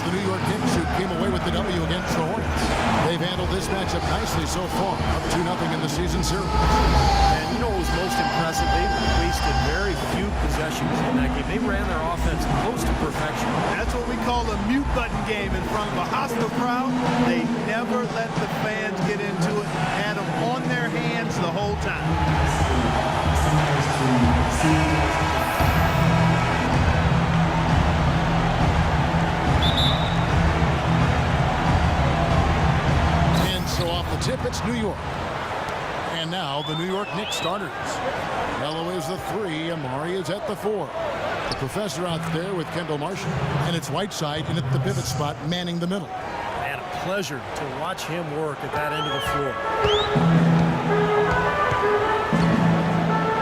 the New York Knicks, who came away with the W against the Hornets. They've handled this matchup nicely so far, up 2-0 in the season series. And you know what was most impressive? They wasted very few possessions in that game. They ran their offense close to perfection. That's what we call a mute button game in front of a hostile crowd. They never let the fans get into it. Had them on their hands the whole time. So off the tip, it's New York. And now the New York Knicks starters. Melo is the 3, Amari is at the 4. The professor out there with Kendall Marshall. And it's Whiteside in at the pivot spot, manning the middle. Man, a pleasure to watch him work at that end of the floor.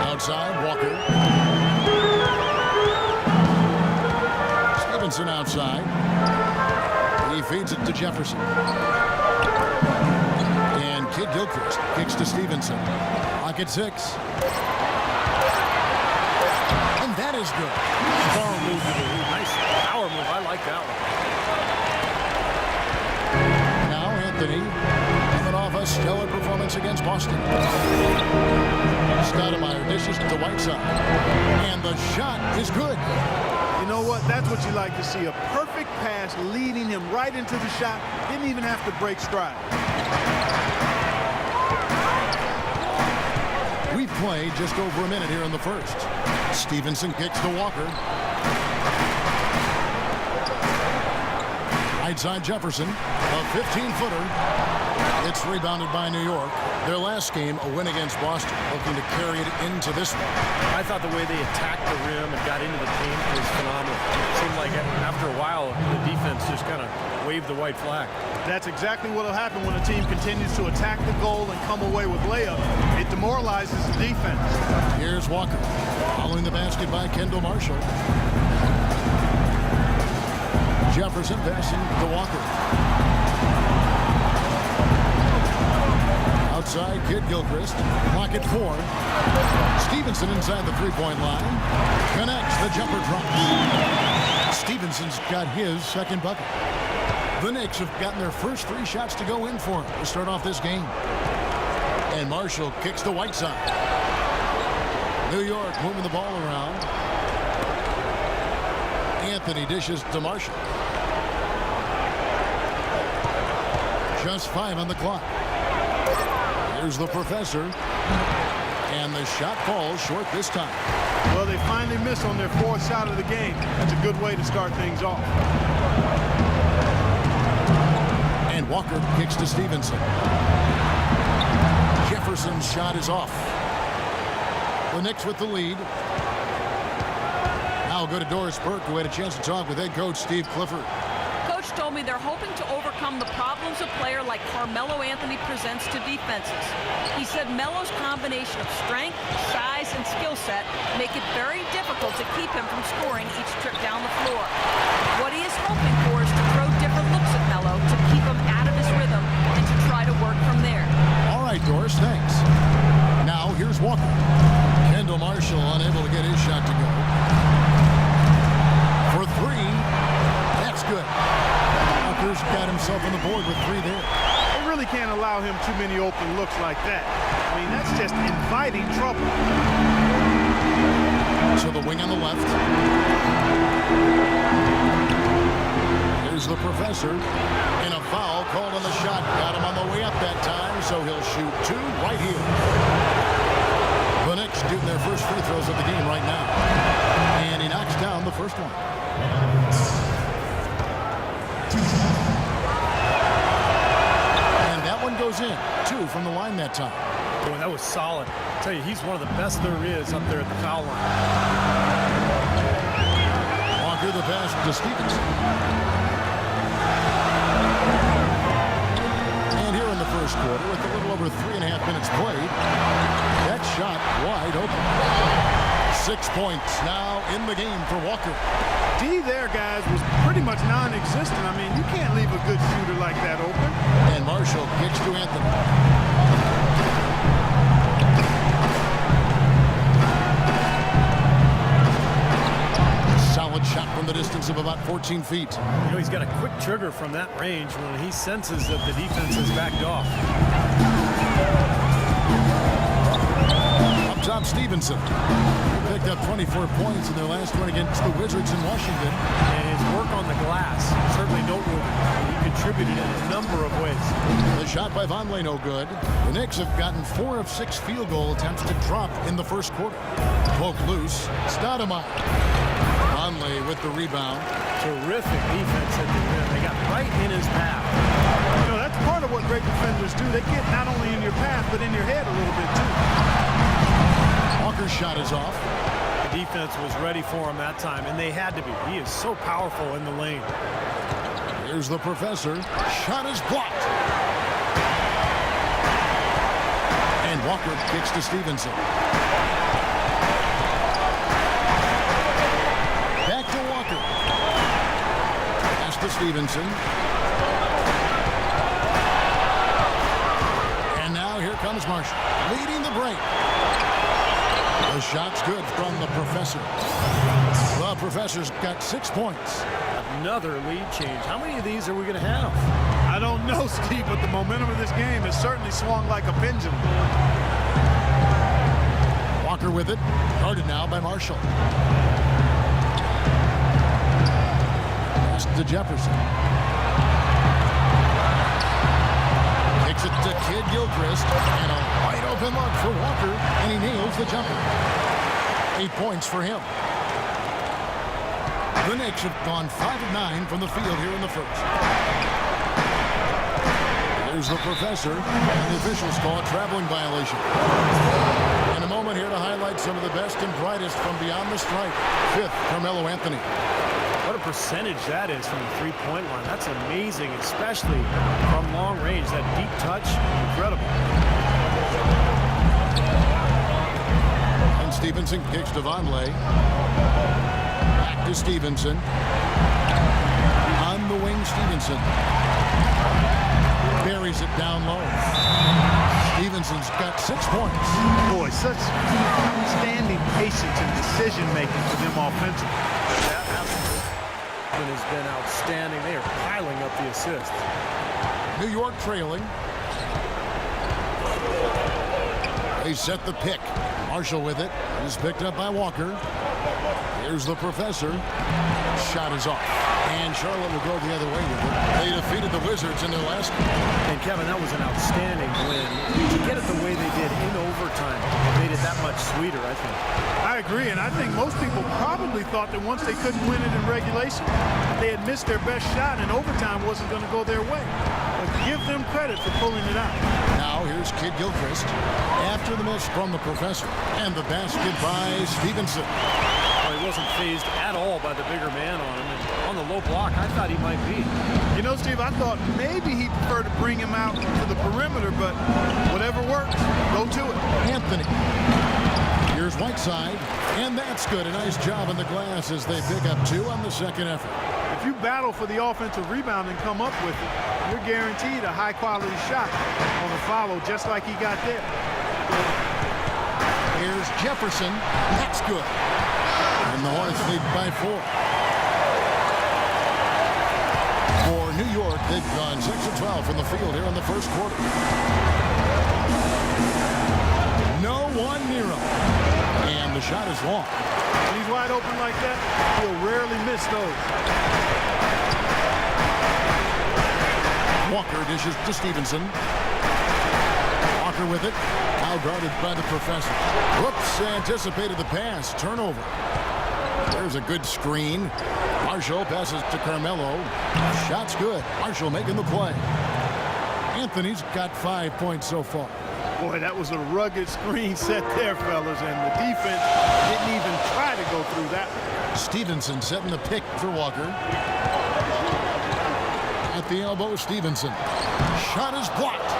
Outside, Walker. Stevenson outside. He feeds it to Jefferson. Kid Gilchrist kicks to Stevenson. Clock at 6. And that is good. Strong move to the lead. Nice power move. I like that one. Now Anthony coming off a stellar performance against Boston. Stoudemire dishes to Whiteside. And the shot is good. You know what? That's what you like to see. A perfect pass leading him right into the shot. Didn't even have to break stride. We've played just over a minute here in the first. Stevenson kicks to Walker. Right side Jefferson, a 15-footer. It's rebounded by New York. Their last game, a win against Boston, looking to carry it into this one. I thought the way they attacked the rim and got into the paint was phenomenal. It seemed like after a while, the defense just kind of waved the white flag. That's exactly what will happen when a team continues to attack the goal and come away with layups. It demoralizes the defense. Here's Walker, following the basket by Kendall Marshall. Jefferson passing to Walker. Outside, Kid Gilchrist. Clock at 4. Stevenson inside the three-point line. Connects, the jumper drops. Stevenson's got his second bucket. The Knicks have gotten their first 3 shots to go in for him to start off this game. And Marshall kicks to Whiteside. New York moving the ball around. Anthony dishes to Marshall. Just 5 on the clock. Here's the professor. And the shot falls short this time. Well, they finally miss on their 4th shot of the game. That's a good way to start things off. And Walker kicks to Stevenson. Jefferson's shot is off. The Knicks with the lead. Now we'll go to Doris Burke, who had a chance to talk with head coach Steve Clifford. Coach told me they're hoping to overcome the problems a player like Carmelo Anthony presents to defenses. He said Melo's combination of strength, size, and skill set make it very difficult to keep him from scoring each trip down the floor. What he is hoping for is to throw different looks at Melo to keep him out of his rhythm and to try to work from there. All right, Doris, thanks. Now here's Walker. Kendall Marshall unable to get his shot to go. For 3, that's good. Walker's got himself on the board with 3 there. They really can't allow him too many open looks like that. I mean, that's just inviting trouble. To the wing on the left. Here's the professor. And a foul called on the shot. Got him on the way up that time, so he'll shoot 2 right here. The Knicks shooting their first free throws of the game right now. And he knocks down the first one. And that one goes in. 2 from the line that time. Boy, that was solid. I tell you, he's one of the best there is up there at the foul line. Walker the pass to Stevenson. And here in the first quarter, with a little over 3.5 minutes played, that shot wide open. 6 points now in the game for Walker. D there, guys, was pretty much non-existent. I mean, you can't leave a good shooter like that open. And Marshall kicks to Anthony. Solid shot from the distance of about 14 feet. You know, he's got a quick trigger from that range when he senses that the defense has backed off. Up top, Stevenson. He picked up 24 points in their last one against the Wizards in Washington. And his work on the glass, certainly noteworthy. He contributed in a number of ways. The shot by Vonleh no good. The Knicks have gotten 4 of 6 field goal attempts to drop in the first quarter. Poke loose. Stoudemire. Vonleh with the rebound. Terrific defense at the rim. They got right in his path. You know, that's part of what great defenders do. They get not only in your path, but in your head a little bit, too. Walker's shot is off. The defense was ready for him that time, and they had to be. He is so powerful in the lane. Here's the professor. Shot is blocked. And Walker kicks to Stevenson. Back to Walker. Pass to Stevenson. And now here comes Marshall, leading the break. The shot's good from the professor. The professor's got 6 points. Another lead change. How many of these are we going to have? I don't know, Steve, but the momentum of this game has certainly swung like a pendulum. Walker with it. Guarded now by Marshall. Pass to Jefferson. Kicks it to Kid Gilchrist. And a wide open look for Walker. And he nails the jumper. 8 points for him. The Knicks have gone 5 of 9 from the field here in the first. There's the professor, and the officials call a traveling violation. In a moment here to highlight some of the best and brightest from beyond the stripe. 5th, Carmelo Anthony. What a percentage that is from the three-point line. That's amazing, especially from long range. That deep touch, incredible. And Stevenson kicks to Vonleh. To Stevenson. On the wing, Stevenson. Buries it down low. Stevenson's got 6 points. Boy, such outstanding patience and decision-making for them offensively. That has been outstanding. They are piling up the assists. New York trailing. They set the pick. Marshall with it. Is picked up by Walker. Here's the professor. Shot is off. And Charlotte will go the other way with it. They defeated the Wizards in their last game. And Kevin, that was an outstanding win. To get it the way they did in overtime made it that much sweeter, I think. I agree, and I think most people probably thought that once they couldn't win it in regulation, they had missed their best shot and overtime wasn't going to go their way. But give them credit for pulling it out. Now here's Kid Gilchrist. After the miss from the professor. And the basket by Stevenson. Well, he wasn't fazed at all by the bigger man on him. And on the low block, I thought he might be. You know, Steve, I thought maybe he preferred to bring him out to the perimeter, but whatever works, go to it. Anthony. Here's Whiteside. And that's good. A nice job on the glass as they pick up 2 on the second effort. If you battle for the offensive rebound and come up with it, you're guaranteed a high-quality shot on the follow, just like he got there. Here's Jefferson. That's good. And the Hornets lead by 4. For New York, they've gone 6 of 12 from the field here in the first quarter. No one near him. And the shot is long. When he's wide open like that, he'll rarely miss those. Walker dishes to Stevenson. Walker with it. Now guarded by the professor. Whoops, anticipated the pass. Turnover. There's a good screen. Marshall passes to Carmelo. Shot's good. Marshall making the play. Anthony's got 5 points so far. Boy, that was a rugged screen set there, fellas, and the defense didn't even try to go through that. Stevenson setting the pick for Walker. At the elbow, Stevenson. Shot is blocked.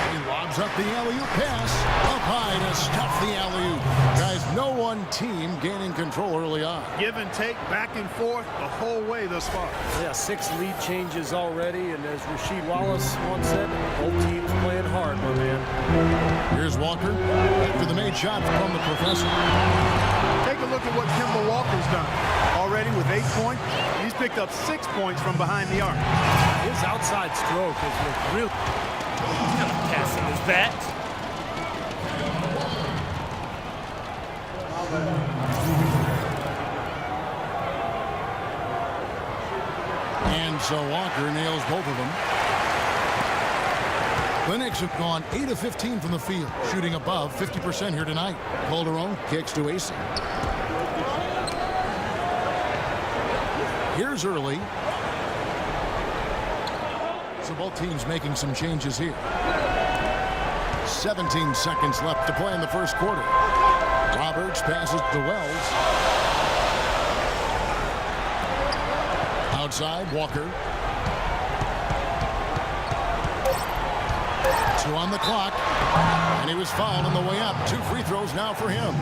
He lobs up the alley-oop pass. Up high to stuff the alley-oop. Guys, no one team gaining control early on. Give and take, back and forth, the whole way thus far. Yeah, 6 lead changes already, and as Rasheed Wallace once said, both teams playing hard, my man. Here's Walker after the made shot from the professor. Take look at what Kemba Walker's done. Already with 8 points, he's picked up 6 points from behind the arc. His outside stroke has looked real. He's not passing his bat. And so Walker nails both of them. The Knicks have gone 8 of 15 from the field, shooting above 50% here tonight. Calderon kicks to AC. Here's early. So both teams making some changes here. 17 seconds left to play in the first quarter. Roberts passes to Wells. Outside, Walker. 2 on the clock. And he was fouled on the way up. 2 free throws now for him.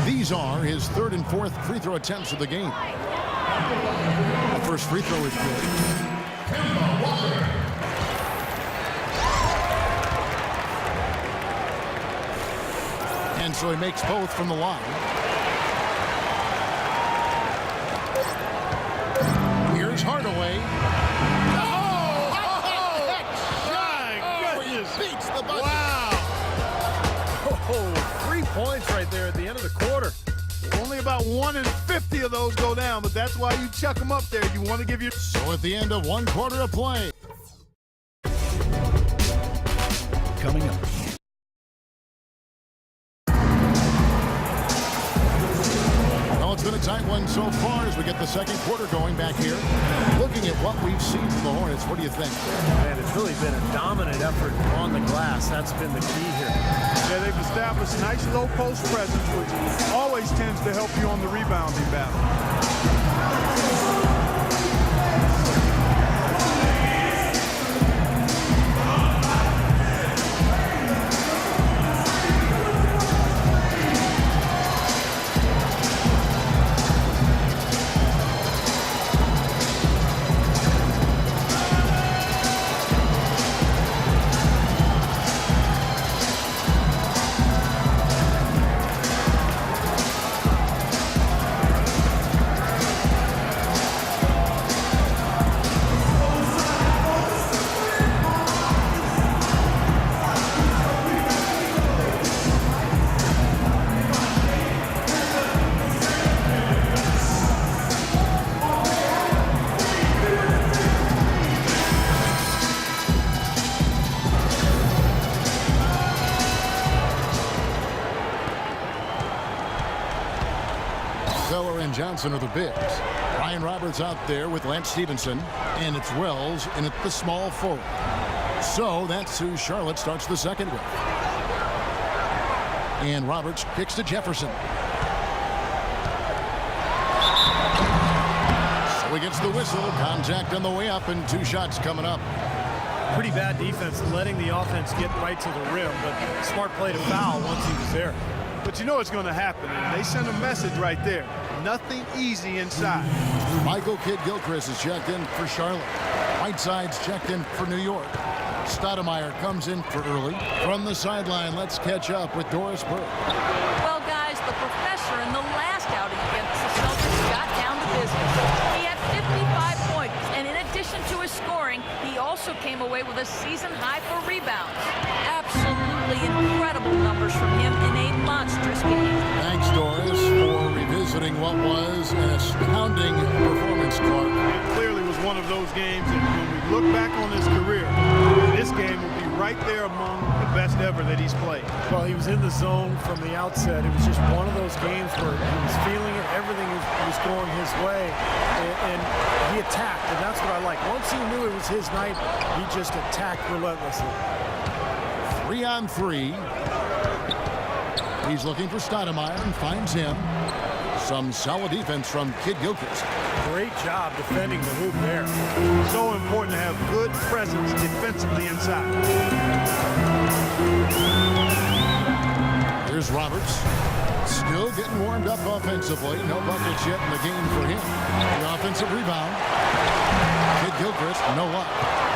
These are his 3rd and 4th free throw attempts of the game. The first free throw is good. And so he makes both from the line. Here's Hardaway. Beats the buzzer. Wow. Oh, 3 points right there at the end of the quarter. Only about 1 in 50 of those go down, but that's why you chuck them up there. You want to give your... So at the end of 1 quarter of play. Coming up. Well, it's been a tight one so far as we get the second quarter going back here. Looking at what we've seen from the Hornets, what do you think? Man, it's really been a dominant effort on the glass. That's been the key here. Yeah, they've established a nice low post presence, which always tends to help you on the rebounding battle. Johnson are the bigs. Ryan Roberts out there with Lance Stevenson, and it's Wells in at the small forward. So that's who Charlotte starts the second with. And Roberts kicks to Jefferson. So he gets the whistle. Contact on the way up, and 2 shots coming up. Pretty bad defense, letting the offense get right to the rim, but smart play to foul once he was there. But you know it's going to happen, and they send a message right there. Nothing easy inside. Michael Kidd-Gilchrist is checked in for Charlotte. Whiteside's checked in for New York. Stoudemire comes in for early. From the sideline, let's catch up with Doris Burke. Well, guys, the professor in the last outing against the Celtics got down to business. He had 55 points, and in addition to his scoring, he also came away with a season high for rebounds. Absolutely incredible numbers from him in a monstrous game. Thanks, Doris, for revisiting what was an astounding performance, Clark. It clearly was one of those games that when we look back on his career, this game will be right there among the best ever that he's played. Well, he was in the zone from the outset. It was just one of those games where he was feeling it. Everything was going his way, and he attacked, and that's what I like. Once he knew it was his night, he just attacked relentlessly. 3 on 3. He's looking for Stoudemire and finds him. Some solid defense from Kidd-Gilchrist. Great job defending the hoop there. So important to have good presence defensively inside. Here's Roberts. Still getting warmed up offensively. No buckets yet in the game for him. The offensive rebound. Kidd-Gilchrist, no luck.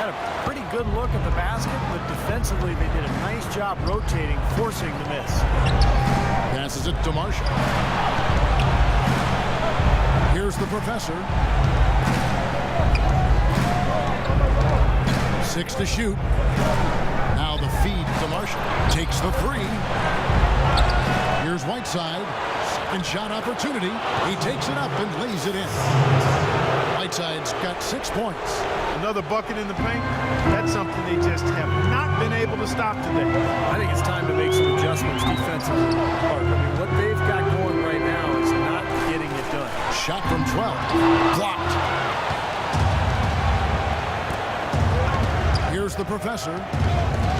Had a pretty good look at the basket, but defensively they did a nice job rotating, forcing the miss. Passes it to Marshall. the professor. 6 to shoot. Now the feed to Marshall. Takes the three. Here's Whiteside. Second shot opportunity. He takes it up and lays it in. Whiteside's got 6 points. Another bucket in the paint. That's something they just have not been able to stop today. I think it's time to make some adjustments defensively. I mean, what they've got going right now is not getting it done. Shot from 12. Blocked. Here's the professor.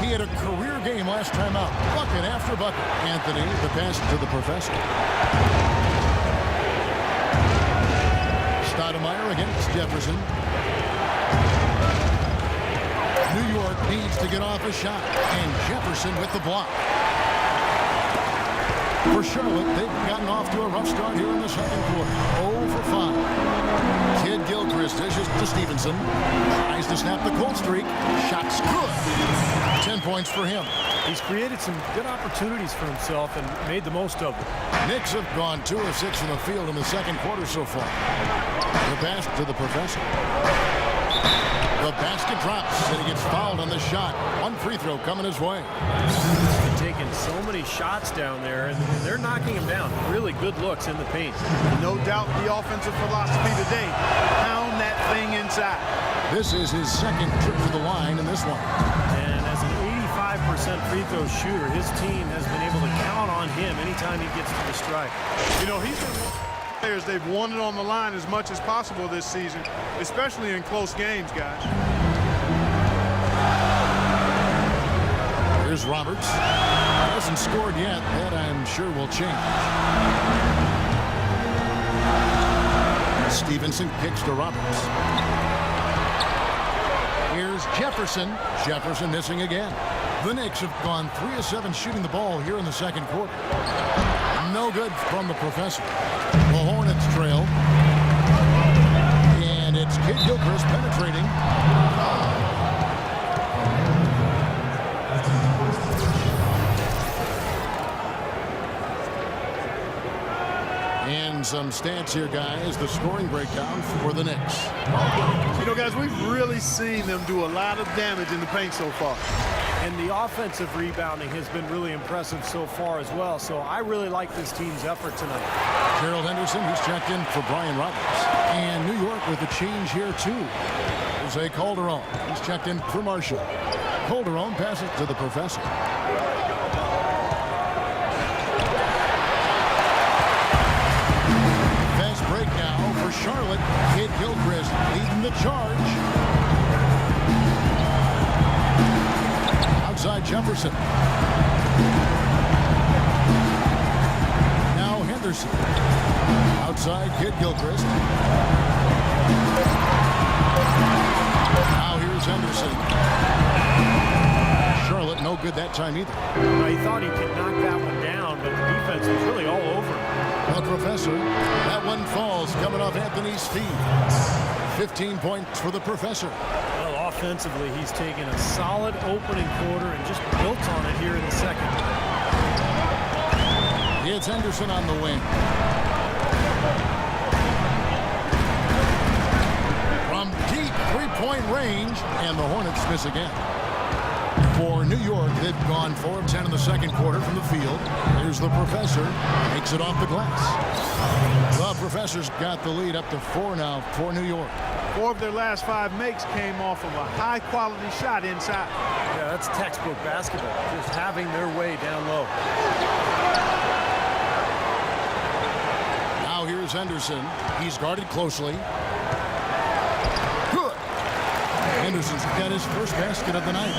He had a career game last time out. Bucket after bucket. Anthony, the pass to the professor. Stoudemire against Jefferson. New York needs to get off a shot. And Jefferson with the block. For Charlotte, they've gotten off to a rough start here in the second quarter. 0 for 5. Kid Gilchrist dishes to Stevenson. Tries to snap the cold streak. Shot's good. 10 points for him. He's created some good opportunities for himself and made the most of them. Knicks have gone 2 of 6 in the field in the second quarter so far. The pass to the professor. The basket drops, and he gets fouled on the shot. One free throw coming his way. He's been taking so many shots down there, and they're knocking him down. Really good looks in the paint. No doubt the offensive philosophy today. Pound that thing inside. This is his second trip to the line in this one. And as an 85% free throw shooter, his team has been able to count on him anytime he gets to the stripe. You know, he's been one of the players they've wanted on the line as much as possible this season, especially in close games, guys. Here's Roberts. Hasn't scored yet. That, I'm sure, will change. Stevenson kicks to Roberts. Here's Jefferson. Jefferson missing again. The Knicks have gone 3 of 7 shooting the ball here in the second quarter. No good from the professor. The Hornets trail. And it's Kid Gilchrist penetrating. And some stats here, guys. The scoring breakdown for the Knicks. You know, guys, we've really seen them do a lot of damage in the paint so far. And the offensive rebounding has been really impressive so far as well. So I really like this team's effort tonight. Gerald Henderson, who's checked in for Brian Roberts. And New York with a change here, too. Jose Calderon, he's checked in for Marshall. Calderon passes to the professor. Fast break now for Charlotte. Kid Gilchrist leading the charge. Outside Jefferson. Now Henderson. Outside Kid Gilchrist. Now here's Henderson. Charlotte no good that time either. Well, he thought he could knock that one down, but the defense was really all over him. The professor. That one falls coming off Anthony's feet. 15 points for the professor. Well, offensively, he's taken a solid opening quarter and just built on it here in the second. It's Henderson on the wing. From deep three-point range, and the Hornets miss again. For New York, they've gone 4 of 10 in the second quarter from the field. Here's the professor. Takes it off the glass. The professor's got the lead up to 4 now for New York. 4 of their last 5 makes came off of a high-quality shot inside. Yeah, that's textbook basketball, just having their way down low. Now here's Henderson. He's guarded closely. Good. Henderson's got his first basket of the night.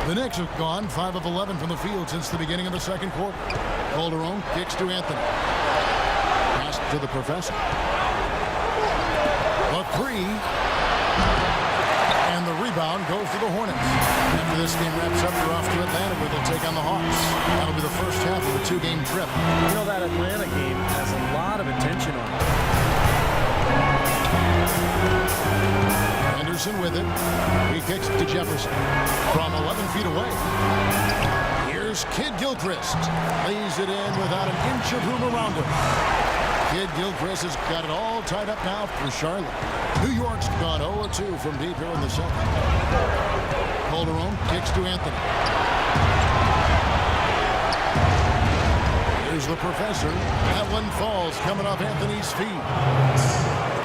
The Knicks have gone 5 of 11 from the field since the beginning of the second quarter. Calderon kicks to Anthony. Pass to the professor. A 3. And the rebound goes to the Hornets. After this game wraps up, they're off to Atlanta where they'll take on the Hawks. That'll be the first half of a 2-game trip. You know, that Atlanta game has a lot of attention on it. Henderson with it. He kicks to Jefferson from 11 feet away. Here's Kid Gilchrist. Lays it in without an inch of room around him. Kid Gilchrist has got it all tied up now for Charlotte. New York's gone 0-2 from deep here in the second. Calderon kicks to Anthony. Here's the professor. That one falls coming off Anthony's feet.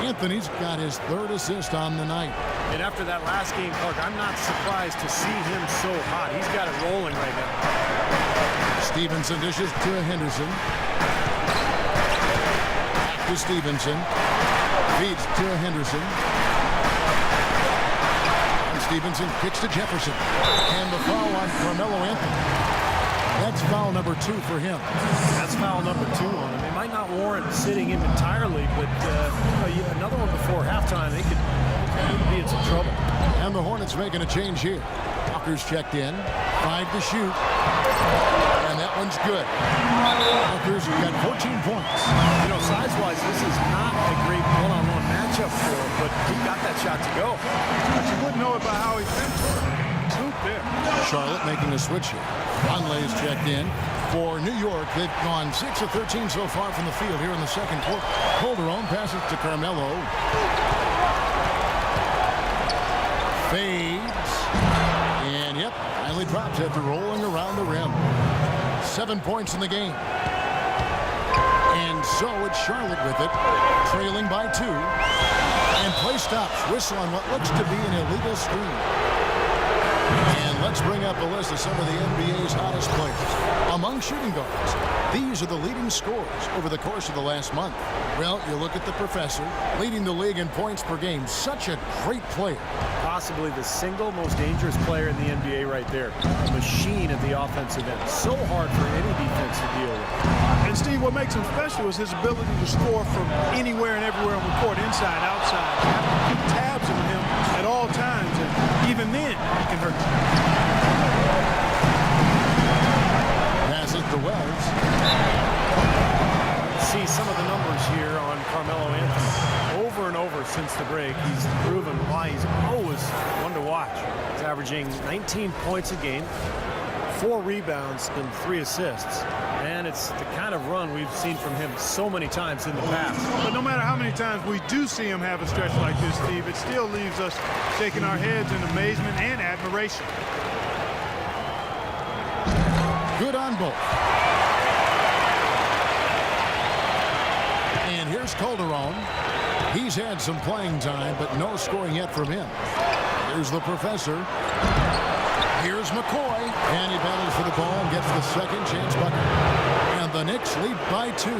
Anthony's got his third assist on the night. And after that last game, Clark, I'm not surprised to see him so hot. He's got it rolling right now. Stevenson dishes to Henderson. Back to Stevenson. Feeds to Henderson. And Stevenson kicks to Jefferson. And the foul on Carmelo Anthony. That's foul number 2 for him. That's foul number 2 on him. It might not warrant sitting him entirely, but another one before halftime, they could be in some trouble. And the Hornets making a change here. Walker's checked in. 5 to shoot. And that one's good. Walker's got 14 points. You know, size-wise, this is not a great one-on-one matchup for him, but he got that shot to go. But you wouldn't know it by how he finished. There. Charlotte making a switch here. Conley's checked in for New York. They've gone 6 of 13 so far from the field here in the second quarter. Calderon passes to Carmelo. Fades. And, yep, finally drops after rolling around the rim. 7 points in the game. And so it's Charlotte with it, trailing by 2. And play stops. Whistle on what looks to be an illegal screen. And let's bring up a list of some of the NBA's hottest players. Among shooting guards, these are the leading scorers over the course of the last month. Well, you look at the professor, leading the league in points per game. Such a great player. Possibly the single most dangerous player in the NBA right there. A machine at the offensive end. So hard for any defense to deal with. And Steve, what makes him special is his ability to score from anywhere and everywhere on the court, inside, outside. You have to keep tabs on him at all times, and even then, he can hurt you. Passes to Wells. See some of the numbers here on Carmelo Anthony. Over and over since the break, he's proven why he's always one to watch. He's averaging 19 points a game, 4 rebounds, and 3 assists. And it's the kind of run we've seen from him so many times in the past. But no matter how many times we do see him have a stretch like this, Steve, it still leaves us shaking our heads in amazement and admiration. Good on both. And here's Calderon. He's had some playing time, but no scoring yet from him. Here's the professor. Here's McCoy. And he battles for the ball and gets the second chance bucket. And the Knicks lead by 2.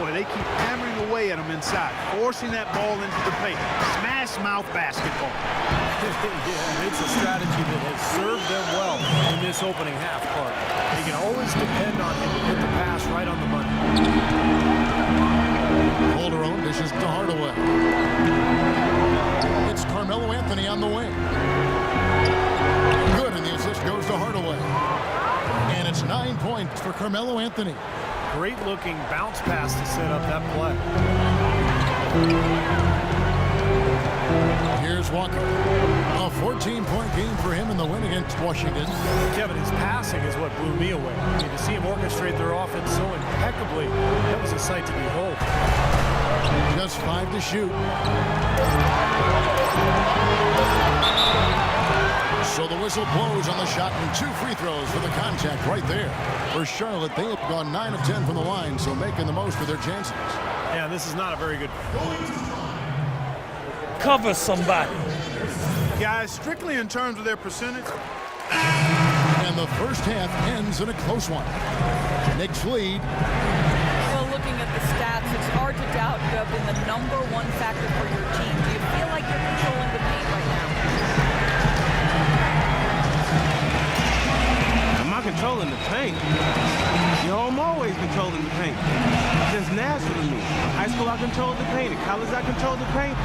Boy, they keep hammering away at him inside, forcing that ball into the paint. Smash mouth basketball. Yeah, it's a strategy that has served them well in this opening half part. You can always depend on him to hit the pass right on the money. Calderon dishes to Hardaway. It's Carmelo Anthony on the wing. Good, and the assist goes to Hardaway. And it's 9 points for Carmelo Anthony. Great looking bounce pass to set up that play. Here's Walker. A 14-point game for him in the win against Washington. Kevin, his passing is what blew me away. I mean, to see him orchestrate their offense so impeccably, that was a sight to behold. Just 5 to shoot. So the whistle blows on the shot and 2 free throws for the contact right there. For Charlotte, they have gone 9 of 10 from the line, so making the most of their chances. Yeah, this is not a very good. Cover somebody. Guys, strictly in terms of their percentage. And the first half ends in a close one. Knicks lead. Well, looking at the stats, it's hard to doubt you have been the #1 factor for your team. Do you feel like you're controlling the paint right now? I'm not controlling the paint. You know, I'm always controlling the paint. It's just natural to me. In high school, I controlled the paint. In college, I controlled the paint.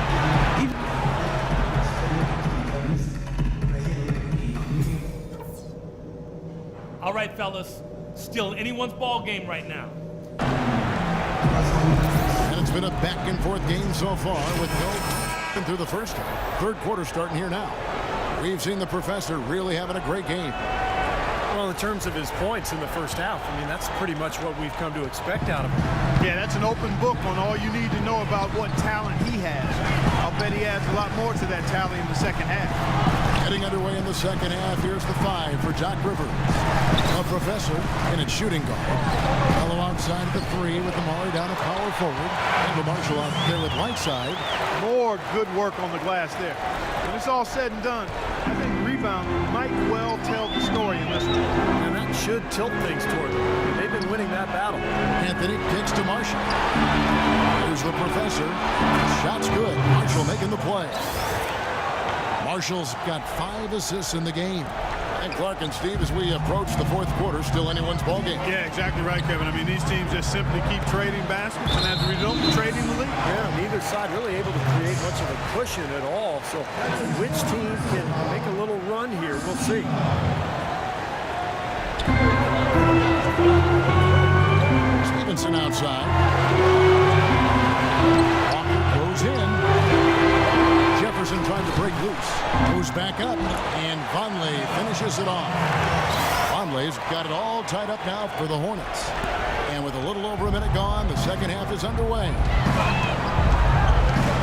All right, fellas. Still anyone's ball game right now. And it's been a back-and-forth game so far with no through the first half. Third quarter starting here now. We've seen the professor really having a great game. Well, in terms of his points in the first half, I mean, that's pretty much what we've come to expect out of him. Yeah, that's an open book on all you need to know about what talent he has. I'll bet he adds a lot more to that tally in the second half. Getting underway in the second half. Here's the 5 for Doc Rivers. A professor in its shooting guard. Mello outside of the 3 with Amari down at power forward. And Marshall out there with Whiteside. More good work on the glass there. When it's all said and done, I think rebound might well tell the story in this one. And that should tilt things toward them. They've been winning that battle. Anthony kicks to Marshall. Here's the professor. Shot's good. Marshall making the play. Marshall's got 5 assists in the game. And Clark and Steve, as we approach the fourth quarter, still anyone's ballgame. Yeah, exactly right, Kevin. I mean, these teams just simply keep trading baskets, and as a result, trading the lead. Yeah, neither side really able to create much of a cushion at all. So which team can make a little run here? We'll see. Stevenson outside. Walker goes in. Jefferson trying to break loose. Moves back up, and Vonleh finishes it off. Vonleh's got it all tied up now for the Hornets. And with a little over a minute gone, the second half is underway.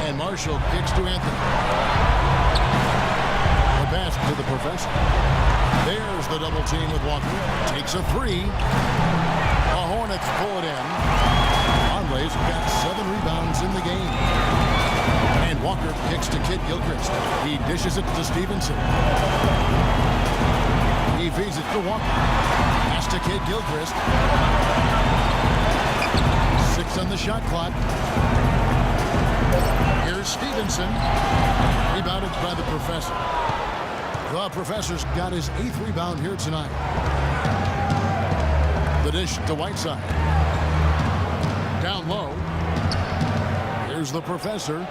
And Marshall kicks to Anthony. The pass to the professor. There's the double team with Walker. Takes a 3. The Hornets pull it in. Vonleh's got 7 rebounds in the game. And Walker kicks to Kid Gilchrist. He dishes it to Stevenson. He feeds it to Walker. Pass to Kid Gilchrist. 6 on the shot clock. Here's Stevenson. Rebounded by the professor. The professor's got his 8th rebound here tonight. The dish to Whiteside. Down low. Here's the professor.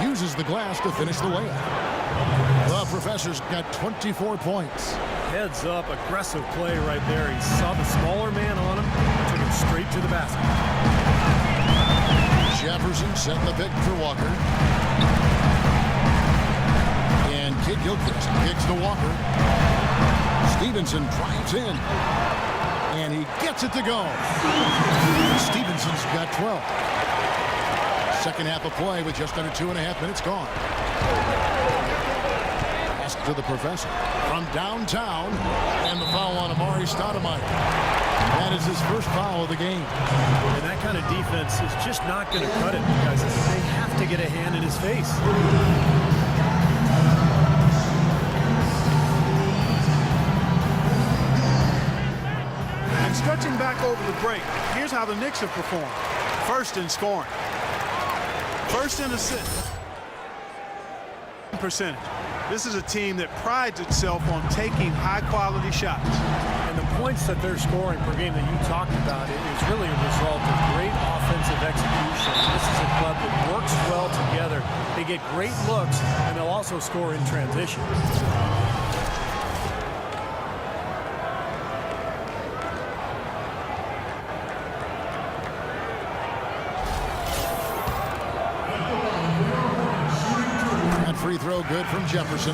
Uses the glass to finish the layup. The professor's got 24 points. Heads up, aggressive play right there. He saw the smaller man on him, took it straight to the basket. Jefferson setting the pick for Walker. And Kid Gilchrist kicks to Walker. Stevenson drives in. And he gets it to go. Stevenson's got 12. Second half of play with just under 2.5 minutes gone. Pass to the professor from downtown, and the foul on Amari Stoudemire. That is his first foul of the game. And that kind of defense is just not going to cut it, because they have to get a hand in his face. And stretching back over the break, here's how the Knicks have performed. First in scoring. First in assist percentage. This is a team that prides itself on taking high-quality shots. And the points that they're scoring per game that you talked about, it is really a result of great offensive execution. This is a club that works well together. They get great looks, and they'll also score in transition. Free throw good from Jefferson.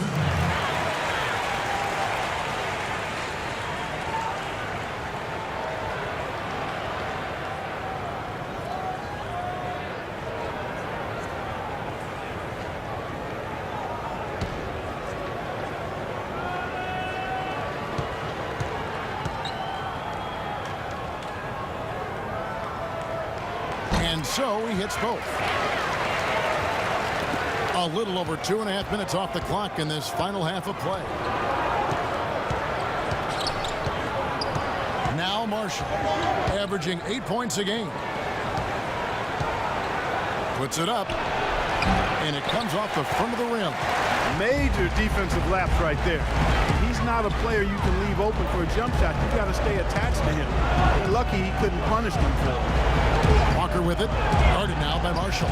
And so he hits both. A little over 2.5 minutes off the clock in this final half of play. Now Marshall, averaging 8 points a game. Puts it up, and it comes off the front of the rim. Major defensive lapse right there. He's not a player you can leave open for a jump shot. You got to stay attached to him. You're lucky he couldn't punish them for it. Walker with it, guarded now by Marshall.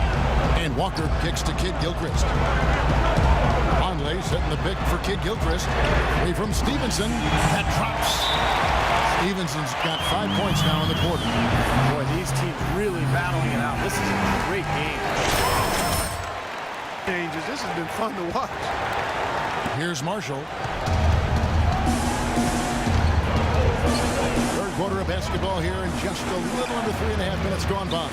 And Walker kicks to Kid Gilchrist. Vonleh setting the pick for Kid Gilchrist. Away from Stevenson. That drops. Stevenson's got 5 points now in the quarter. Boy, these teams really battling it out. This is a great game. This has been fun to watch. Here's Marshall. Third quarter of basketball here, and just a little under 3.5 minutes gone by.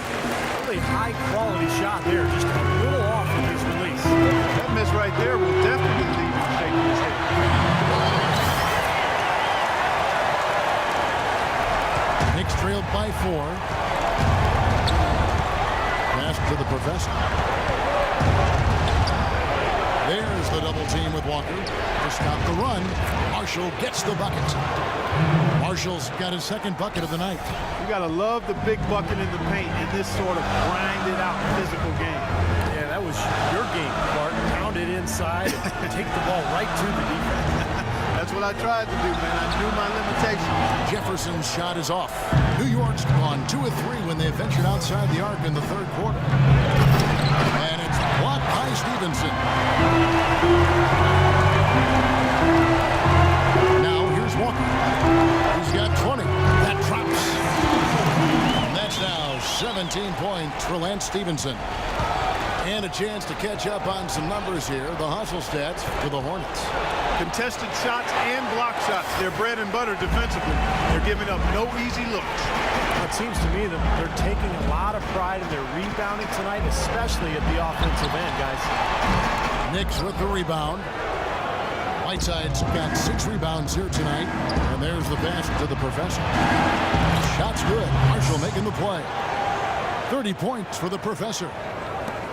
Really high-quality shot there, just a little off with his release. That miss right there will definitely leave him shaking his head. Knicks trailed by 4. Pass to the professor. There's the double team with Walker. To stop the run, Marshall gets the bucket. Marshall's got his second bucket of the night. You got to love the big bucket in the paint in this sort of grinded out physical game. Yeah, that was your game, Clark. Pound it inside and take the ball right to the defense. That's what I tried to do, man. I knew my limitations. Jefferson's shot is off. New York's gone 2 of 3 when they ventured outside the arc in the third quarter. And it's blocked by Stevenson. Now here's Walker. He's got 20. That drops. And that's now 17 points for Lance Stevenson. And a chance to catch up on some numbers here. The hustle stats for the Hornets. Contested shots and block shots. They're bread and butter defensively. They're giving up no easy looks. It seems to me that they're taking a lot of pride in their rebounding tonight, especially at the offensive end, guys. Knicks with the rebound. Whiteside's got 6 rebounds here tonight. And there's the pass to the professor. Shot's good. Marshall making the play. 30 points for the professor.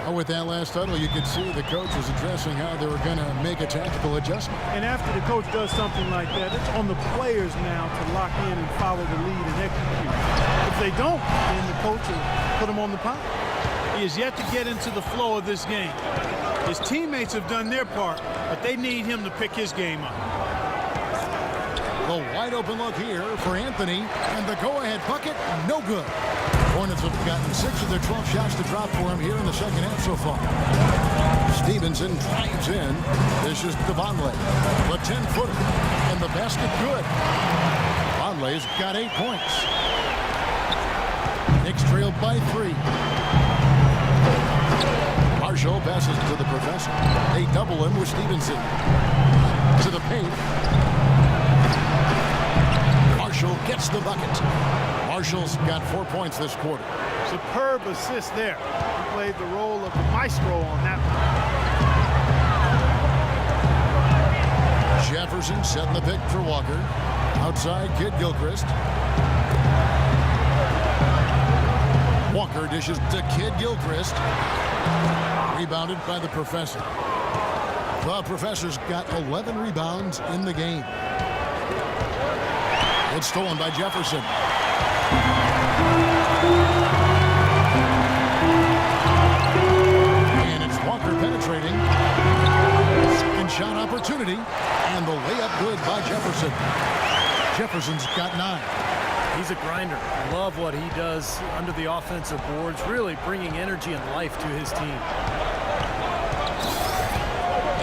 Oh, with that last huddle, you could see the coach was addressing how they were going to make a tactical adjustment. And after the coach does something like that, it's on the players now to lock in and follow the lead and execute. If they don't, then the coach will put them on the pile. He has yet to get into the flow of this game. His teammates have done their part, but they need him to pick his game up. The wide open look here for Anthony, and the go-ahead bucket, no good. Hornets have gotten 6 of their 12 shots to drop for him here in the second half so far. Stevenson drives in. This is Devonley. The 10-footer, and the basket good. Devonley's got 8 points. Knicks trailed by 3. Marshall passes to the professor. They double him with Stevenson. To the paint. Marshall gets the bucket. Marshall's got 4 points this quarter. Superb assist there. He played the role of the maestro on that one. Jefferson setting the pick for Walker. Outside, Kid Gilchrist. Walker dishes to Kid Gilchrist. Rebounded by the professor. The professor's got 11 rebounds in the game. It's stolen by Jefferson. And it's Walker penetrating. Second shot opportunity. And the layup good by Jefferson. Jefferson's got 9. He's a grinder. I love what he does under the offensive boards, really bringing energy and life to his team.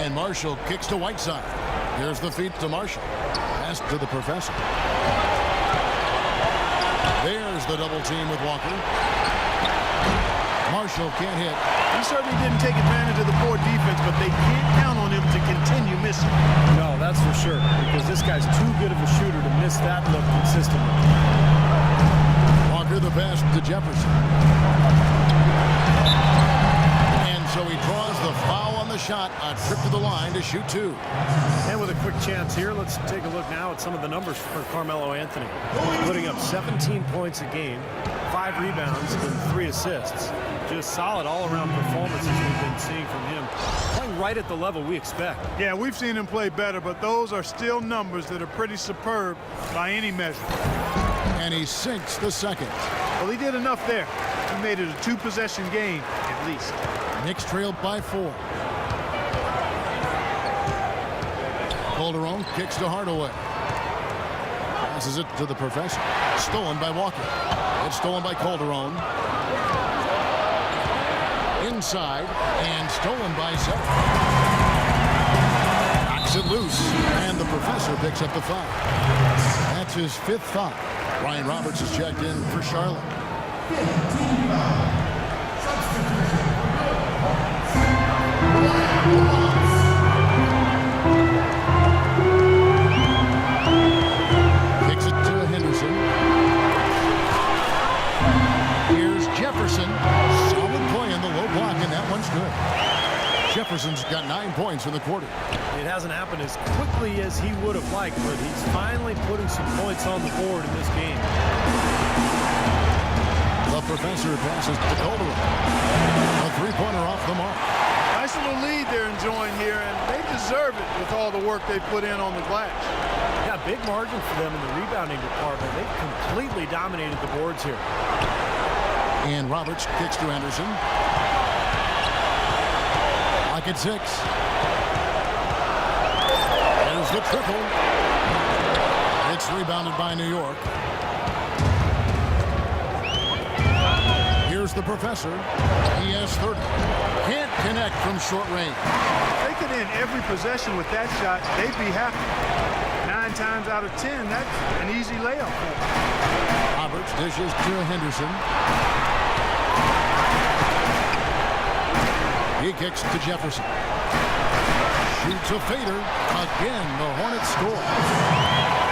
And Marshall kicks to Whiteside. Here's the feed to Marshall. Pass to the professor. There's the double team with Walker. Marshall can't hit. He certainly didn't take advantage of the poor defense, but they can't count on him to continue missing. No, that's for sure, because this guy's too good of a shooter to miss that look consistently. Walker the pass to Jefferson. And so he draws the foul on the shot. A trip to the line to shoot 2. And with a quick chance here, let's take a look now at some of the numbers for Carmelo Anthony. Putting up 17 points a game, 5 rebounds, and 3 assists. Just solid all-around performances we've been seeing from him. Playing right at the level we expect. Yeah, we've seen him play better, but those are still numbers that are pretty superb by any measure. And he sinks the second. Well, he did enough there. He made it a 2-possession game, at least. Knicks trailed by 4. Calderon kicks to Hardaway. Passes it to the professor. Stolen by Walker. It's stolen by Calderon. Inside and stolen by Seth. Knocks it loose, and the professor picks up the foul. That's his 5th foul. Ryan Roberts is checked in for Charlotte. Kicks it to good. Jefferson's got 9 points in the quarter. It hasn't happened as quickly as he would have liked, but he's finally putting some points on the board in this game. The professor passes to Calderon. A three-pointer off the mark. Nice little lead they're enjoying here, and they deserve it with all the work they put in on the glass. Yeah, big margin for them in the rebounding department. They've completely dominated the boards here. And Roberts kicks to Anderson. Lock at 6. There's the triple. It's rebounded by New York. Here's the professor. He has 30. Can't connect from short range. If they could end every possession with that shot, they'd be happy. 9 times out of 10, that's an easy layup for them. Roberts dishes to Henderson. He kicks to Jefferson. Shoots a fader. Again, the Hornets score.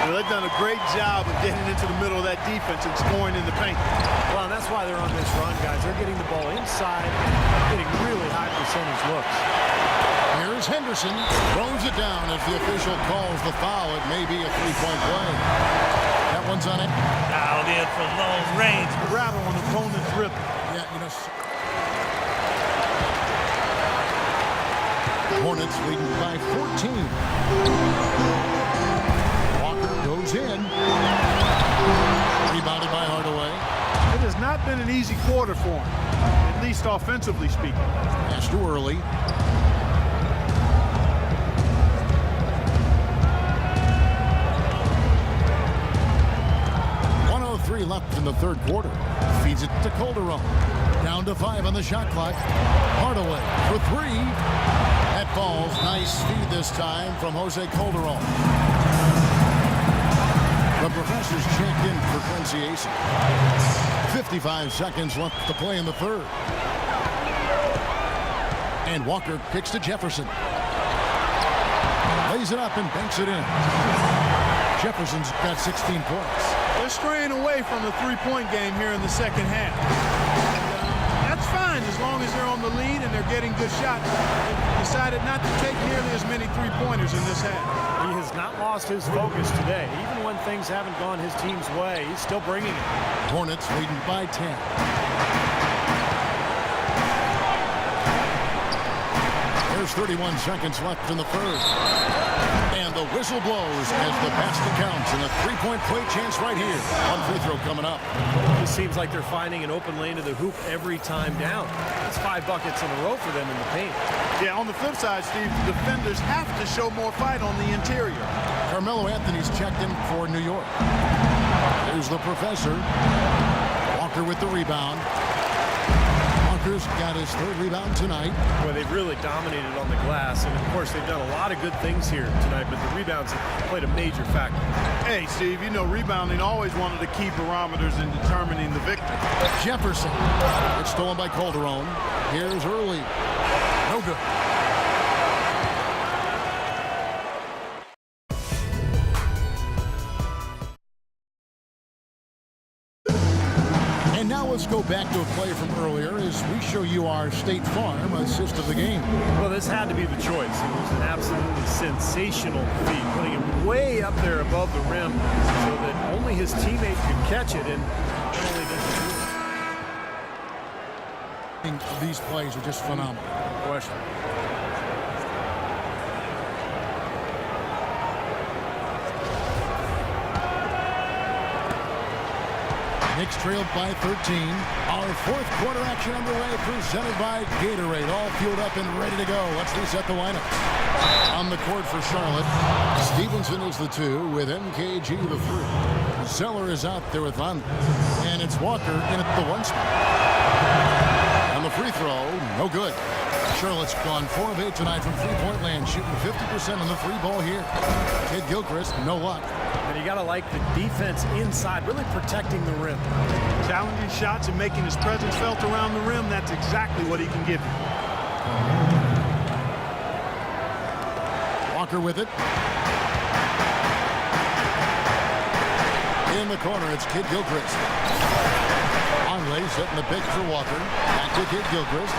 Well, they've done a great job of getting into the middle of that defense and scoring in the paint. Well, and that's why they're on this run, guys. They're getting the ball inside, getting really high percentage looks. Here's Henderson. Throws it down. If the official calls the foul, it may be a three-point play. That one's on it. Dialed in from long range. Rattle on opponent's rhythm. Yeah, you know. Hornets leading by 14. Walker goes in. Rebounded by Hardaway. It has not been an easy quarter for him, at least offensively speaking. Pass too early. Left in the third quarter. Feeds it to Calderon. Down to 5 on the shot clock. Hardaway for 3. That falls. Nice feed this time from Jose Calderon. The professor's checked in for pronunciation. 55 seconds left to play in the third. And Walker kicks to Jefferson. Lays it up and banks it in. Jefferson's got 16 points. They're straying away from the three-point game here in the second half. That's fine as long as they're on the lead and they're getting good shots. They decided not to take nearly as many three-pointers in this half. He has not lost his focus today. Even when things haven't gone his team's way, he's still bringing it. Hornets leading by 10. There's 31 seconds left in the third. And the whistle blows as the basket counts, and a three-point play chance right here. One free throw coming up. It seems like they're finding an open lane to the hoop every time down. It's 5 buckets in a row for them in the paint. Yeah, on the flip side, Steve, defenders have to show more fight on the interior. Carmelo Anthony's checked in for New York. There's the professor. Walker with the rebound. Walker's got his third rebound tonight. Well, they've really dominated on the glass, and of course they've done a lot of good things here tonight, but the rebounds have played a major factor. Hey, Steve, you know rebounding always one of the key barometers in determining the victory. Jefferson. It's stolen by Calderon. Here's Early. No good. And now let's go back to a play from earlier as we show you our State Farm assist of the game. Well, this had to be the choice. It was an absolutely sensational feat, putting him way up there above the rim so that only his teammate could catch it, and not only did he do it. These plays are just phenomenal. No question. Knicks trailed by 13. Our fourth quarter action underway, presented by Gatorade. All fueled up and ready to go. Let's reset the lineup. On the court for Charlotte, Stevenson is the 2 with MKG the 3. Zeller is out there with Von. And it's Walker in at the 1 spot. On the free throw, no good. Charlotte's gone 4 of 8 tonight from three-point land, shooting 50% on the 3-ball here. Kid Gilchrist, no luck. And you got to like the defense inside, really protecting the rim. Challenging shots and making his presence felt around the rim, that's exactly what he can give you. Walker with it. In the corner, it's Kid Gilchrist. Conley setting the pick for Walker. Back to Kid Gilchrist.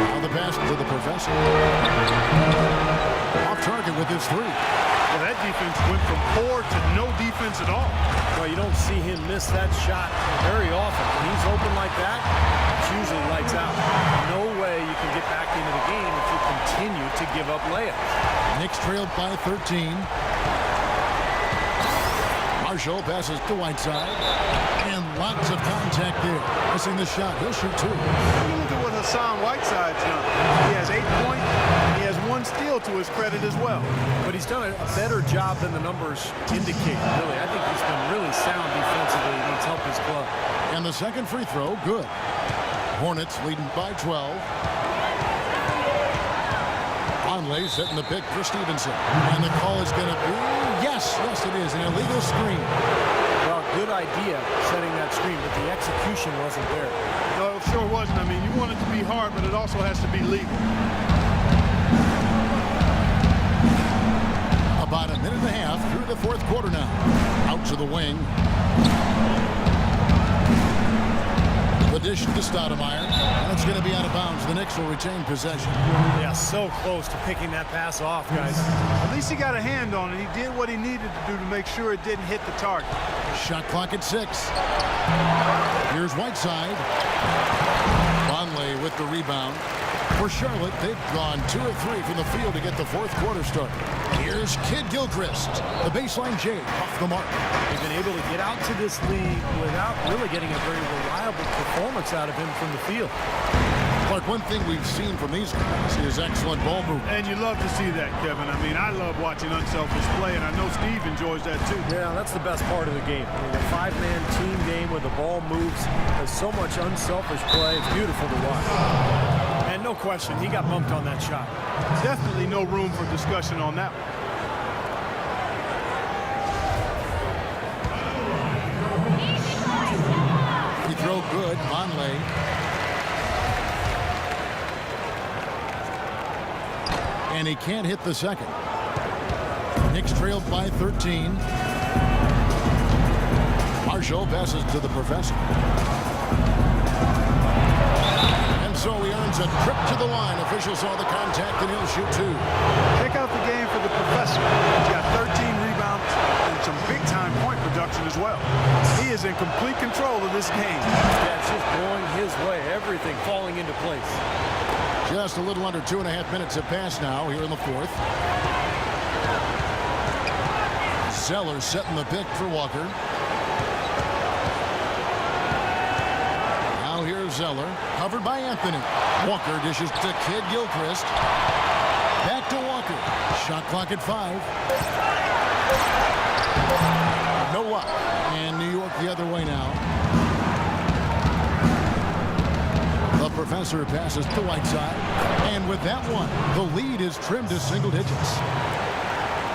Now the pass to the professor. Off target with his three. Well, that defense went from poor to no defense at all. Well, you don't see him miss that shot very often. When he's open like that, it's usually lights out. No way you can get back into the game if you continue to give up layups. Knicks trailed by 13. Marshall passes to Whiteside. And lots of contact there. Missing the shot. He'll shoot two. Look at what Hassan Whiteside's done. He has 8 points. He has 1 steal to his credit as well. But he's done a better job than the numbers indicate, really. I think he's been really sound defensively, and he's helped his club. And the second free throw, good. Hornets leading by 12. Conley setting the pick for Stevenson. And the call is going to be, yes, it is, an illegal screen. Well, good idea setting that screen, but the execution wasn't there. No, it sure wasn't. I mean, you want it to be hard, but it also has to be legal. About a minute and a half through the fourth quarter now. Out to the wing. The dish to Stoudemire. And it's going to be out of bounds. The Knicks will retain possession. Yeah, so close to picking that pass off, guys. At least he got a hand on it. He did what he needed to do to make sure it didn't hit the target. Shot clock at 6. Here's Whiteside. Conley with the rebound. For Charlotte, they've gone 2 or 3 from the field to get the fourth quarter started. Here's Kid Gilchrist. The baseline J off the mark. They've been able to get out to this lead without really getting a very reliable performance out of him from the field. Clark, one thing we've seen from these guys is excellent ball movement. And you love to see that, Kevin. I mean, I love watching unselfish play, and I know Steve enjoys that too. Yeah, that's the best part of the game. I mean, a 5-man team game where the ball moves. There's so much unselfish play. It's beautiful to watch. And no question, he got bumped on that shot. Definitely no room for discussion on that one. Free throw good. Conley. And he can't hit the second. Knicks trailed by 13. Marshall passes to the professor. And so he earns a trip to the line. Officials saw the contact and he'll shoot 2. Check out the game for the professor. He's got 13 rebounds and some big-time point production as well. He is in complete control of this game. Yeah, it's just going his way. Everything falling into place. Just a little under 2.5 minutes have passed now here in the fourth. Zeller setting the pick for Walker. Now here's Zeller, covered by Anthony. Walker dishes to Kid Gilchrist. Back to Walker. Shot clock at 5. No up. And New York the other way now. The professor passes to Whiteside. And with that one, the lead is trimmed to single digits.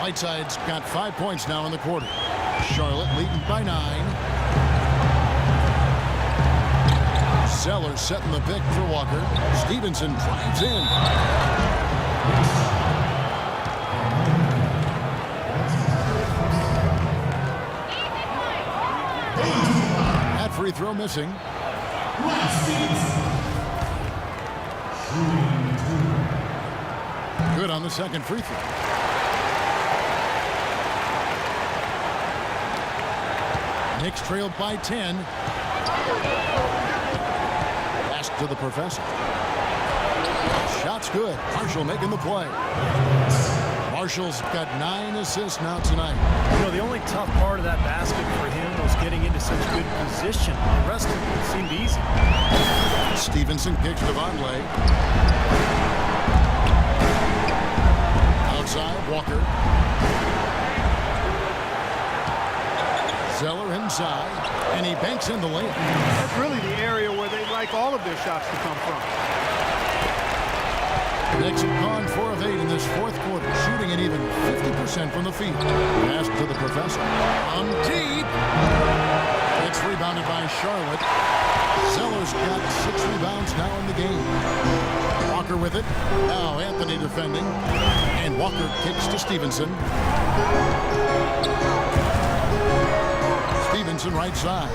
Whiteside's got 5 points now in the quarter. Charlotte leading by 9. Zeller setting the pick for Walker. Stevenson drives in. That free throw missing. Good on the second free throw. Knicks trailed by 10. Pass to the professor. Shot's good. Marshall making the play. Marshall's got 9 assists now tonight. You know, the only tough part of that basket for him was getting into such good position. The rest of it seemed easy. Stevenson kicks to Conley. Outside, Walker. Zeller inside, and he banks in the layup. That's really the area where they like all of their shots to come from. The Knicks have gone 4 of 8 in this fourth quarter, shooting at even 50% from the field. Pass to the professor. On deep. It's rebounded by Charlotte. Zeller's got 6 rebounds now in the game. Walker with it. Now Anthony defending. And Walker kicks to Stevenson. Stevenson right side.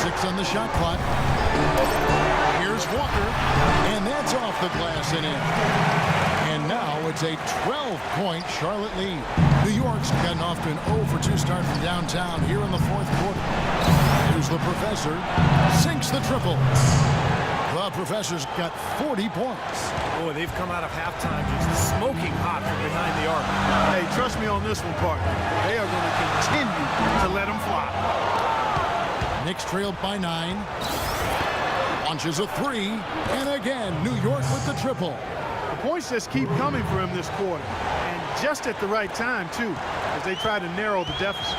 6 on the shot clock. Here's Walker. And that's off the glass and in. And now it's a 12-point Charlotte lead. New York's gotten off to an 0-for-2 start from downtown here in the fourth quarter. Here's the Professor. Sinks the triple. The Professor's got 40 points. Boy, they've come out of halftime just smoking hot from behind the arc. Hey, trust me on this one, partner. They are going to continue to let them fly. Knicks trailed by 9. Launches a 3. And again, New York with the triple. The points just keep coming for him this quarter. And just at the right time, too, as they try to narrow the deficit.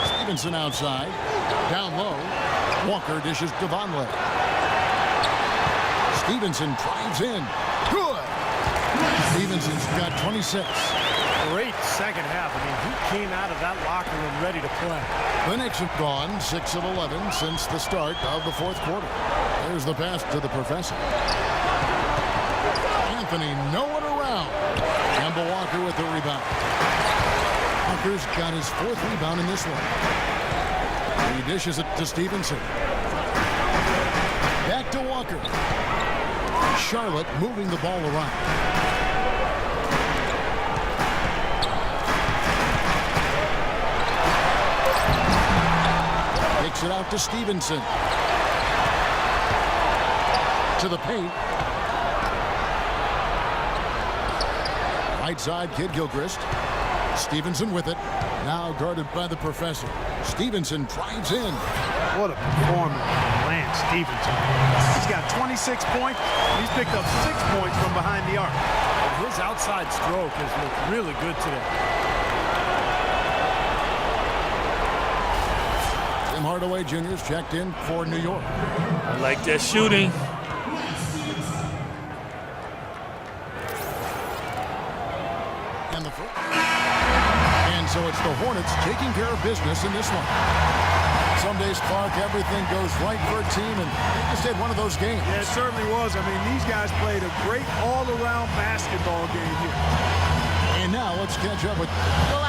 Stevenson outside. Down low. Walker dishes to Vonleh. Stevenson drives in. Good. Stevenson's got 26. Great second half. I mean, he came out of that locker room ready to play. The Knicks have gone 6 of 11 since the start of the fourth quarter. There's the pass to the Professor. Anthony nowhere around. Kemba Walker with the rebound. Walker's got his 4th rebound in this one. He dishes it to Stevenson. Back to Walker. Charlotte moving the ball around. Takes it out to Stevenson. To the paint. Right side, Kid Gilchrist. Stevenson with it. Now guarded by the Professor. Stevenson drives in. What a performance from Lance Stevenson. He's got 26 points. And he's picked up 6 points from behind the arc. And his outside stroke has looked really good today. Tim Hardaway Jr.'s checked in for New York. I like that shooting. And so it's the Hornets taking care of business in this one. Some days, Clark, everything goes right for a team, and they just had one of those games. Yeah, it certainly was. I mean, these guys played a great all-around basketball game here. And now let's catch up with Well,